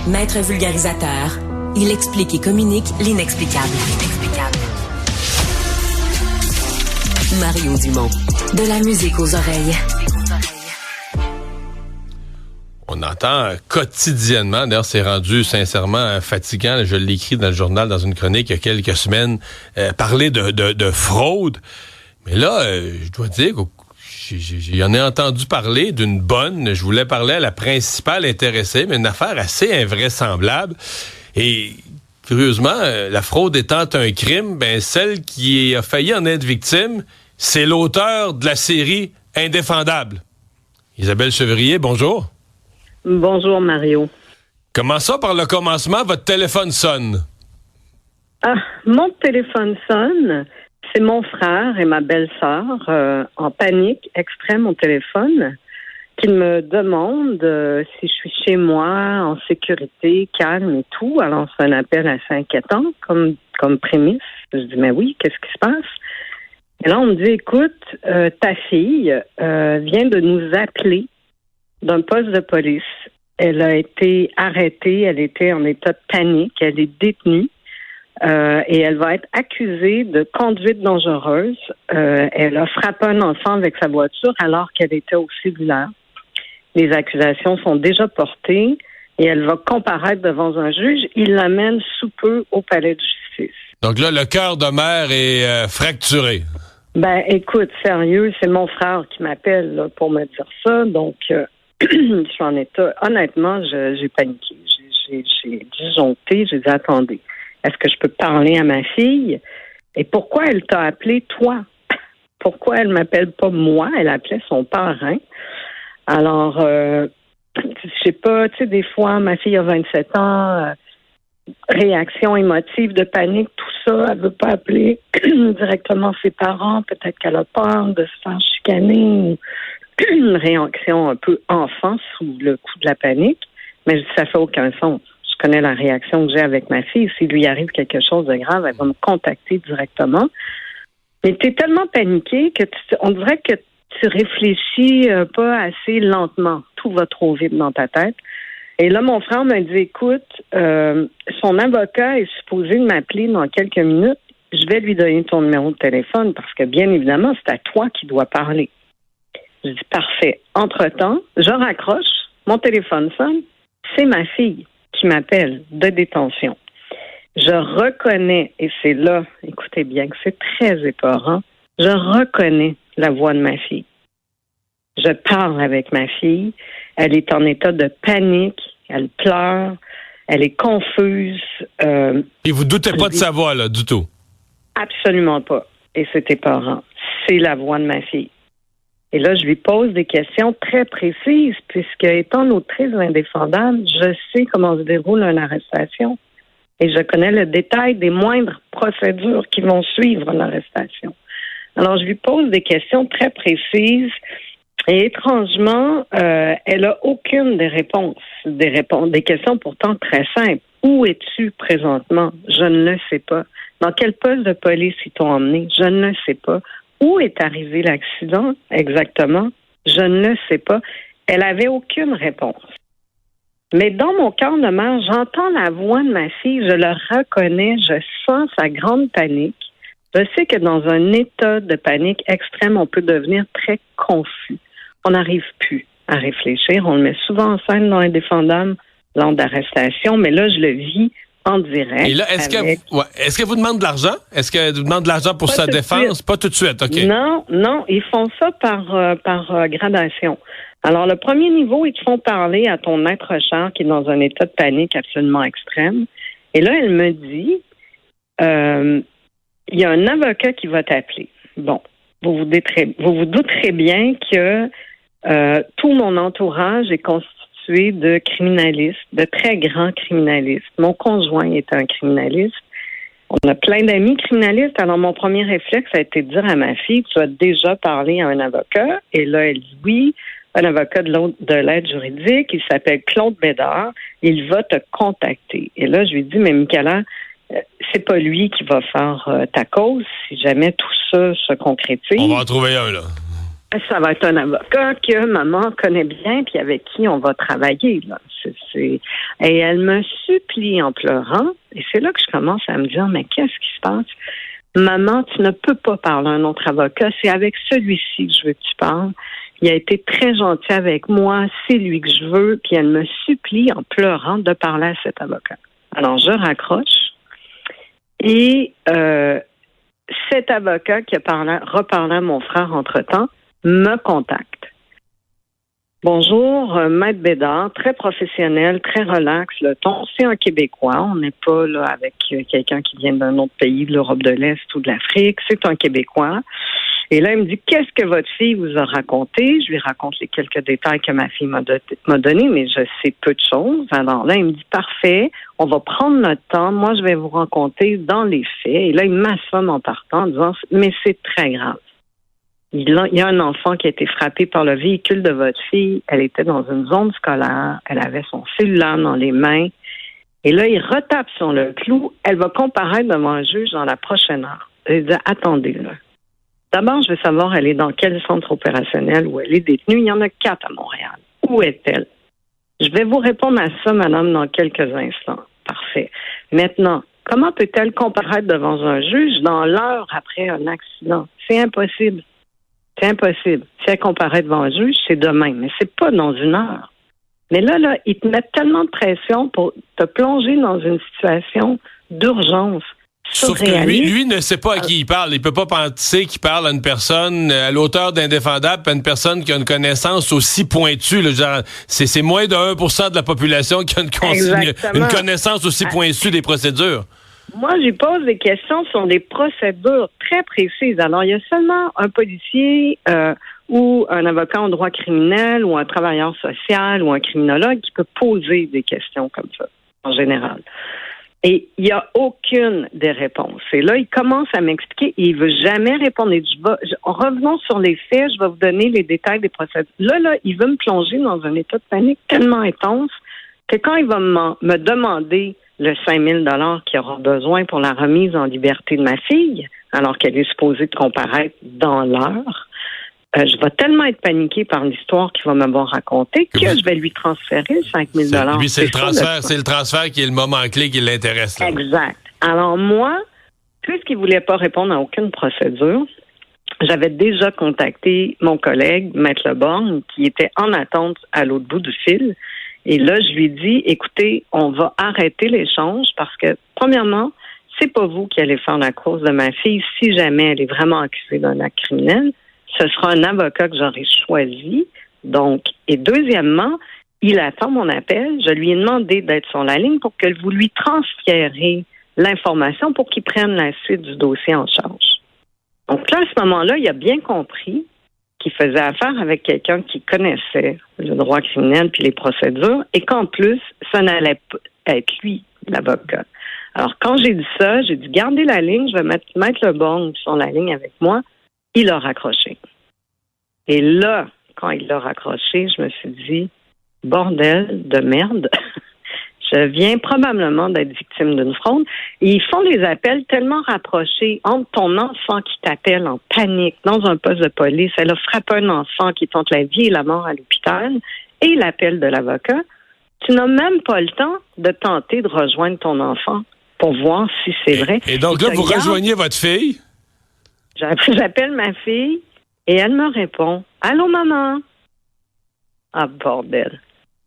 Maître vulgarisateur, il explique et communique l'inexplicable. Mario Dumont. De la musique aux oreilles. On entend quotidiennement, d'ailleurs c'est rendu sincèrement fatigant, je l'ai écrit dans le journal dans une chronique il y a quelques semaines, parler de fraude. Mais là, je dois dire j'en ai entendu parler d'une bonne, je voulais parler à la principale intéressée, mais une affaire assez invraisemblable. Et curieusement, la fraude étant un crime, celle qui a failli en être victime, c'est l'auteur de la série Indéfendable. Isabelle Chevrier, bonjour. Bonjour, Mario. Comment ça, par le commencement, votre téléphone sonne? Ah, mon téléphone sonne. C'est mon frère et ma belle-sœur en panique extrême au téléphone qui me demandent si je suis chez moi, en sécurité, calme et tout. Alors, c'est un appel assez inquiétant comme prémisse. Je dis, mais oui, qu'est-ce qui se passe? Et là, on me dit, écoute, ta fille vient de nous appeler d'un poste de police. Elle a été arrêtée, elle était en état de panique, elle est détenue et elle va être accusée de conduite dangereuse. Elle a frappé un enfant avec sa voiture alors qu'elle était au cellulaire. Les accusations sont déjà portées et elle va comparaître devant un juge. Il l'amène sous peu au palais de justice. Donc là, le cœur de mère est fracturé. Écoute, sérieux, c'est mon frère qui m'appelle là, pour me dire ça. Donc, je suis en état. Honnêtement, j'ai paniqué. J'ai disjoncté. J'ai dit, attendez, est-ce que je peux parler à ma fille? Et pourquoi elle t'a appelé toi? Pourquoi elle m'appelle pas moi? Elle appelait son parrain. Alors, je sais pas, tu sais, des fois, ma fille a 27 ans, réaction émotive, de panique, tout ça, elle veut pas appeler directement ses parents. Peut-être qu'elle a peur de se faire chicaner. Une réaction un peu enfant sous le coup de la panique, mais ça fait aucun sens. Je connais la réaction que j'ai avec ma fille. S'il lui arrive quelque chose de grave, elle va me contacter directement. Mais tu es tellement paniqué que on dirait que tu réfléchis pas assez lentement. Tout va trop vite dans ta tête. Et là, mon frère m'a dit, écoute, son avocat est supposé de m'appeler dans quelques minutes. Je vais lui donner ton numéro de téléphone parce que, bien évidemment, c'est à toi qui dois parler. Je dis, parfait. Entre-temps, je raccroche, mon téléphone sonne, c'est ma fille qui m'appelle de détention. Je reconnais, et c'est là, écoutez bien, que c'est très épeurant, je reconnais la voix de ma fille. Je parle avec ma fille, elle est en état de panique, elle pleure, elle est confuse. Et vous doutez pas de sa voix, là, du tout? Absolument pas. Et c'est épeurant. C'est la voix de ma fille. Et là, je lui pose des questions très précises, puisque étant l'autrice d'Indéfendable, je sais comment se déroule une arrestation. Et je connais le détail des moindres procédures qui vont suivre l'arrestation. Alors, je lui pose des questions très précises et étrangement, elle a aucune des réponses. Des questions pourtant très simples. Où es-tu présentement? Je ne le sais pas. Dans quel poste de police ils t'ont emmené? Je ne le sais pas. Où est arrivé l'accident exactement? Je ne le sais pas. Elle avait aucune réponse. Mais dans mon cœur de mère, j'entends la voix de ma fille, je le reconnais, je sens sa grande panique. Je sais que dans un état de panique extrême, on peut devenir très confus. On n'arrive plus à réfléchir. On le met souvent en scène dans Indéfendable lors d'arrestation, mais là, je le vis en direct. Et là, est-ce qu'elle vous demande de l'argent? Est-ce qu'elle vous demande de l'argent pour sa défense? Pas tout de suite, OK. Non, ils font ça par gradation. Alors, le premier niveau, ils te font parler à ton être cher qui est dans un état de panique absolument extrême. Et là, elle me dit, il y a un avocat qui va t'appeler. Bon, vous vous douterez bien que tout mon entourage est constitué de criminalistes, de très grands criminalistes. Mon conjoint est un criminaliste. On a plein d'amis criminalistes. Alors, mon premier réflexe a été de dire à ma fille, tu as déjà parlé à un avocat? Et là, elle dit oui, un avocat de l'aide juridique. Il s'appelle Claude Bédard. Il va te contacter. Et là, je lui dis, mais Michaela, c'est pas lui qui va faire ta cause si jamais tout ça se concrétise. On va en trouver un, là. Ça va être un avocat que maman connaît bien puis avec qui on va travailler. Là. Et elle me supplie en pleurant. Et c'est là que je commence à me dire, mais qu'est-ce qui se passe? Maman, tu ne peux pas parler à un autre avocat. C'est avec celui-ci que je veux que tu parles. Il a été très gentil avec moi. C'est lui que je veux. Puis elle me supplie en pleurant de parler à cet avocat. Alors, je raccroche. Et cet avocat qui a reparlé à mon frère entre-temps me contacte. Bonjour, Maître Bédard, très professionnel, très relax. Le ton, c'est un Québécois. On n'est pas là avec quelqu'un qui vient d'un autre pays, de l'Europe de l'Est ou de l'Afrique. C'est un Québécois. Et là, il me dit, qu'est-ce que votre fille vous a raconté? Je lui raconte les quelques détails que ma fille m'a donnés, mais je sais peu de choses. Alors là, il me dit, parfait, on va prendre notre temps. Moi, je vais vous raconter dans les faits. Et là, il m'assomme en partant en disant, mais c'est très grave. Il y a un enfant qui a été frappé par le véhicule de votre fille. Elle était dans une zone scolaire. Elle avait son cellulaire dans les mains. Et là, il retape sur le clou. Elle va comparaître devant un juge dans la prochaine heure. Il dit, attendez, là. D'abord, je veux savoir, elle est dans quel centre opérationnel où elle est détenue. Il y en a 4 à Montréal. Où est-elle? Je vais vous répondre à ça, madame, dans quelques instants. Parfait. Maintenant, comment peut-elle comparaître devant un juge dans l'heure après un accident? C'est impossible. C'est impossible. Si elle comparaît devant un juge, c'est demain, mais c'est pas dans une heure. Mais là, ils te mettent tellement de pression pour te plonger dans une situation d'urgence. Sauf que lui ne sait pas à qui il parle. Il peut pas penser qu'il parle à une personne, à l'auteur d'Indéfendable, à une personne qui a une connaissance aussi pointue. Là, genre, c'est moins de 1% de la population qui a une connaissance aussi pointue des procédures. Moi, j'y pose des questions sur des procédures très précises. Alors, il y a seulement un policier ou un avocat en droit criminel ou un travailleur social ou un criminologue qui peut poser des questions comme ça, en général. Et il n'y a aucune des réponses. Et là, il commence à m'expliquer et il ne veut jamais répondre. Revenons sur les faits, je vais vous donner les détails des procédures. Là, il veut me plonger dans un état de panique tellement intense que quand il va me demander le 5 000 $ qu'il aura besoin pour la remise en liberté de ma fille, alors qu'elle est supposée de comparaître dans l'heure, je vais tellement être paniquée par l'histoire qu'il va m'avoir racontée que je vais lui transférer le 5 000 $. Lui, c'est le transfert qui est le moment clé qui l'intéresse. Là. Exact. Alors moi, puisqu'il ne voulait pas répondre à aucune procédure, j'avais déjà contacté mon collègue, Maître Leborgne, qui était en attente à l'autre bout du fil. Et là, je lui ai dit, écoutez, on va arrêter l'échange parce que, premièrement, c'est pas vous qui allez faire la course de ma fille si jamais elle est vraiment accusée d'un acte criminel. Ce sera un avocat que j'aurai choisi. Donc, et deuxièmement, il attend mon appel. Je lui ai demandé d'être sur la ligne pour que vous lui transférez l'information pour qu'il prenne la suite du dossier en charge. Donc là, à ce moment-là, il a bien compris qu'il faisait affaire avec quelqu'un qui connaissait le droit criminel puis les procédures et qu'en plus, ça n'allait pas être lui, l'avocat. Alors, quand j'ai dit ça, j'ai dit, gardez la ligne, je vais mettre Leborgne sur la ligne avec moi. Il a raccroché. Et là, quand il a raccroché, je me suis dit, bordel de merde, je viens probablement d'être victime d'une fraude. Et ils font les appels tellement rapprochés entre ton enfant qui t'appelle en panique dans un poste de police, elle a frappé un enfant qui est entre la vie et la mort à l'hôpital, et l'appel de l'avocat. Tu n'as même pas le temps de tenter de rejoindre ton enfant pour voir si c'est vrai. Et donc là, vous rejoignez votre fille? J'appelle ma fille et elle me répond « Allô, maman? » Ah, bordel.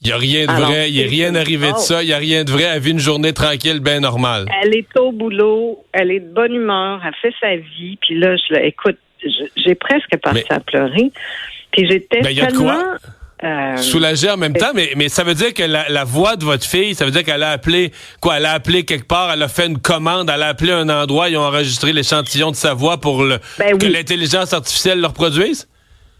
Il n'y a rien de vrai, il n'y a rien arrivé de ça, il n'y a rien de vrai, elle vit une journée tranquille, bien normale. Elle est au boulot, elle est de bonne humeur, elle fait sa vie, puis là, écoute, j'ai presque parti à pleurer, puis j'étais tellement... soulagée en même temps, mais ça veut dire que la voix de votre fille, ça veut dire qu'elle a appelé, elle a appelé quelque part, elle a fait une commande, elle a appelé un endroit, ils ont enregistré l'échantillon de sa voix pour que l'intelligence artificielle le reproduise?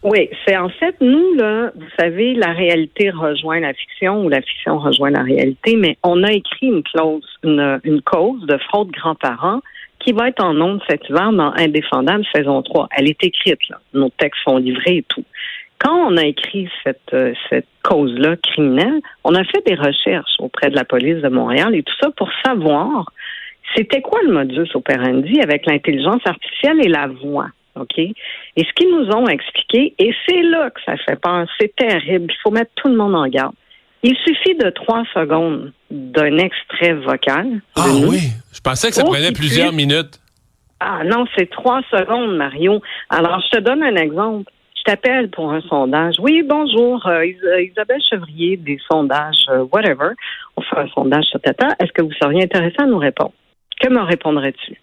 Oui, c'est en fait, nous, là, vous savez, la réalité rejoint la fiction ou la fiction rejoint la réalité, mais on a écrit une cause de fraude grands-parents qui va être en ondes cet hiver dans Indéfendable saison 3. Elle est écrite, là. Nos textes sont livrés et tout. Quand on a écrit cette cause-là criminelle, on a fait des recherches auprès de la police de Montréal et tout ça pour savoir c'était quoi le modus operandi avec l'intelligence artificielle et la voix. OK? Et ce qu'ils nous ont expliqué, et c'est là que ça fait peur, c'est terrible, il faut mettre tout le monde en garde. Il suffit de 3 secondes d'un extrait vocal. Ah oui? Je pensais que ça prenait plusieurs minutes. Ah non, c'est 3 secondes, Mario. Alors, je te donne un exemple. Je t'appelle pour un sondage. Oui, bonjour, Isabelle Chevrier, des sondages, whatever. On fait un sondage sur Tata. Est-ce que vous seriez intéressé à nous répondre? Que me répondrais-tu?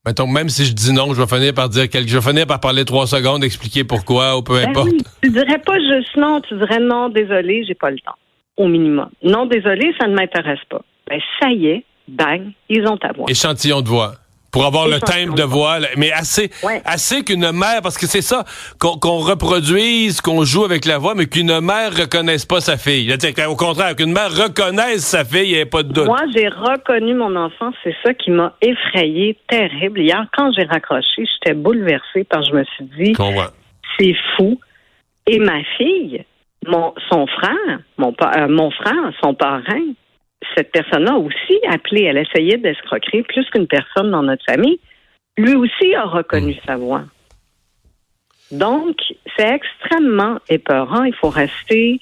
Mettons, même si je dis non, je vais finir par parler 3 secondes, expliquer pourquoi, ou peu importe. Oui, tu dirais pas juste non, tu dirais non, désolé, j'ai pas le temps. Au minimum. Non, désolé, ça ne m'intéresse pas. Ben, ça y est, bang, ils ont ta voix. Échantillon de voix. Pour avoir le timbre de voix, mais assez qu'une mère, parce que c'est ça, qu'on reproduise, qu'on joue avec la voix, mais qu'une mère reconnaisse pas sa fille. Au contraire, qu'une mère reconnaisse sa fille, il n'y a pas de doute. Moi, j'ai reconnu mon enfant, c'est ça qui m'a effrayée, terrible. Hier, quand j'ai raccroché, j'étais bouleversée parce que je me suis dit, c'est fou. Et ma fille, son frère, son parrain, cette personne-là a aussi appelé, elle essayait d'escroquer plus qu'une personne dans notre famille. Lui aussi a reconnu sa voix. Donc, c'est extrêmement épeurant. Il faut rester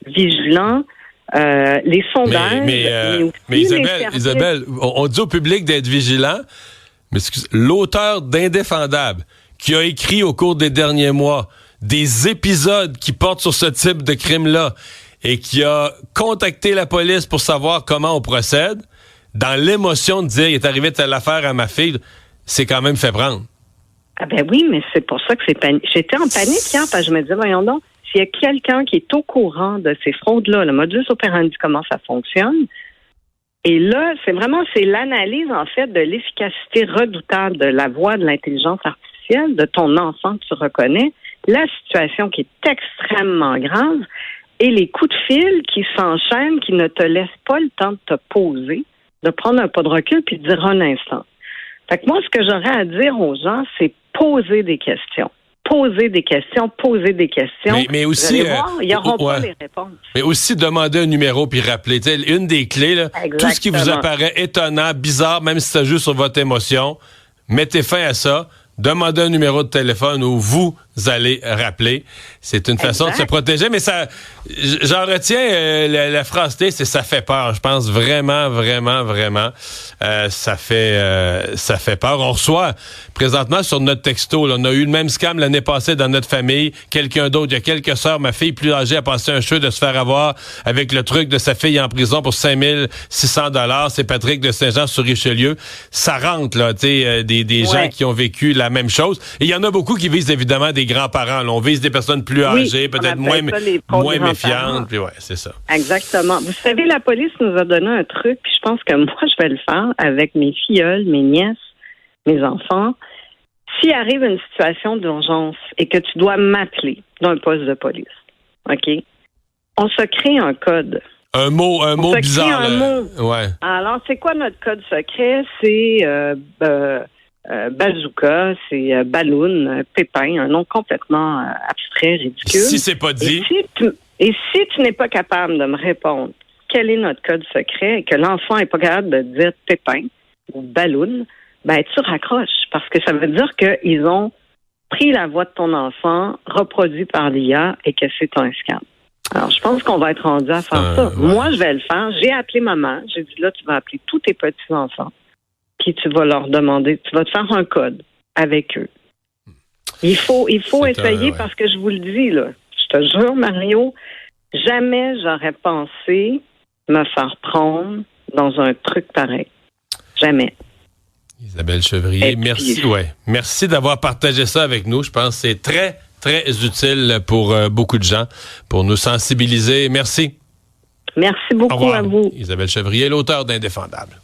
vigilant. Les sondages... Mais Isabelle, on dit au public d'être vigilant, mais l'auteur d'Indéfendable, qui a écrit au cours des derniers mois des épisodes qui portent sur ce type de crime-là, et qui a contacté la police pour savoir comment on procède, dans l'émotion de dire « il est arrivé telle affaire à ma fille », c'est quand même fait prendre. Ah ben oui, mais c'est pour ça que j'étais en panique hier, parce que je me disais, voyons donc, s'il y a quelqu'un qui est au courant de ces fraudes-là, le modus operandi, comment ça fonctionne, et là, c'est l'analyse, en fait, de l'efficacité redoutable de la voix de l'intelligence artificielle, de ton enfant que tu reconnais, la situation qui est extrêmement grave, et les coups de fil qui s'enchaînent, qui ne te laissent pas le temps de te poser, de prendre un pas de recul puis de dire un instant. Fait que moi, ce que j'aurais à dire aux gens, c'est poser des questions. Poser des questions. Mais aussi, ils n'auront pas les réponses. Mais aussi demander un numéro puis rappeler. T'sais, une des clés, là, tout ce qui vous apparaît étonnant, bizarre, même si ça joue sur votre émotion, mettez fin à ça. Demandez un numéro de téléphone où vous allez rappeler. C'est une façon de se protéger, mais ça, j'en retiens la phrase T, c'est ça fait peur. Je pense vraiment, ça fait peur. On reçoit présentement sur notre texto, là, on a eu le même scam l'année passée dans notre famille. Quelqu'un d'autre, il y a quelques sœurs, ma fille plus âgée a passé un cheveu de se faire avoir avec le truc de sa fille en prison pour 5600$. C'est Patrick de Saint-Jean-sur-Richelieu. Ça rentre là, tu sais, des gens qui ont vécu la même chose. Et il y en a beaucoup qui visent évidemment des grands-parents. Là. On vise des personnes plus âgées, peut-être moins méfiantes. Puis ouais, c'est ça. Exactement. Vous savez, la police nous a donné un truc, puis je pense que moi, je vais le faire avec mes filleuls, mes nièces, mes enfants. S'il arrive une situation d'urgence et que tu dois m'appeler d'un poste de police, OK? On se crée un code. Un mot bizarre. Ouais. Alors, c'est quoi notre code secret? C'est bazooka, c'est balloon, pépin, un nom complètement abstrait, ridicule. Si c'est pas dit. Et si tu n'es pas capable de me répondre quel est notre code secret et que l'enfant n'est pas capable de dire pépin ou balloon, ben tu raccroches parce que ça veut dire qu'ils ont pris la voix de ton enfant, reproduit par l'IA et que c'est un scam. Alors, je pense qu'on va être rendu à faire ça. Ouais. Moi, je vais le faire. J'ai appelé maman. J'ai dit, là, tu vas appeler tous tes petits-enfants. Puis tu vas leur demander, tu vas te faire un code avec eux. Il faut essayer parce que je vous le dis, là, je te jure, Mario, jamais j'aurais pensé me faire prendre dans un truc pareil. Jamais. Isabelle Chevrier, merci. Merci d'avoir partagé ça avec nous. Je pense que c'est très, très utile pour beaucoup de gens, pour nous sensibiliser. Merci. Merci beaucoup à vous. Isabelle Chevrier, l'auteur d'Indéfendable.